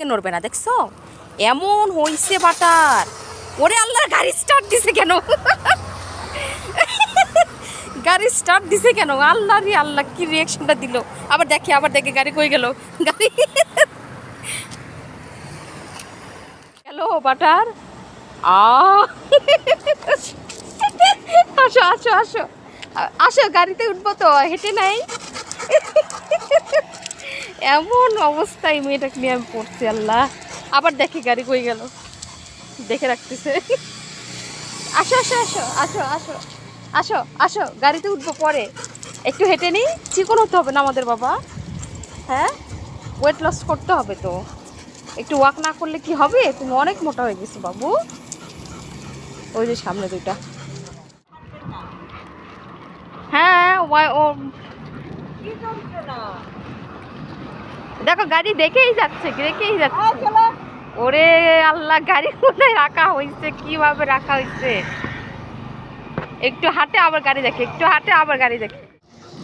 থেকে নড়বে না, দেখছো এমন হইছে বাটার। ওরে আল্লাহ, গাড়ি স্টার্ট দিছে কেন? গাড়ি স্টার্ট দিছে কেন? আল্লাহ রে আল্লাহ, কি রিয়াকশনটা দিল। আবার দেখে গাড়ি কই গেল, গাড়ি হ্যালো বাটার। আ আসো আসো আসো আসো, গাড়িতে উঠবো তো, হেঁটে নাই। এমন অবস্থায় মেয়েটাকে নিয়ে আমি পড়ছি, আল্লাহ। আবার দেখি গাড়ি কই গেল, দেখে রাখতেছে। আসো আসো আসো আসো আসো আসো আসো, গাড়িতে উঠবো পরে, একটু হেঁটে নিই। চিকন হতে হবে না আমাদের বাবা, হ্যাঁ ওয়েট লস করতে হবে তো, একটু ওয়াক না করলে কি হবে? তুমি অনেক মোটা হয়ে গেছো বাবু। ওই যে সামনে দুইটা, হ্যাঁ ও দেখো গাড়ি দেখেই যাচ্ছে। ওরে আল্লাহ, গাড়ি কোথায় রাখা হয়েছে, কিভাবে রাখা হয়েছে? একটু হাঁটে আবার গাড়ি দেখে, একটু হাঁটে আবার গাড়ি দেখে।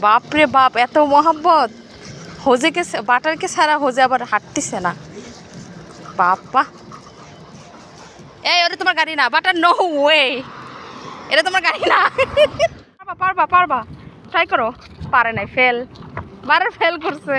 বাপরে বাপ, এত মহাব্বত হোজেকে, বাটারকে ছাড়া হোজে আবার হাঁটতেছে না। বাপ্পা, এই ওটা তোমার গাড়ি না বাটার, নো ওয়ে, এটা তোমার গাড়ি না। পারবা পারবা পারবা, ট্রাই করো। পারে নাই, ফেল, বারে ফেল করছে।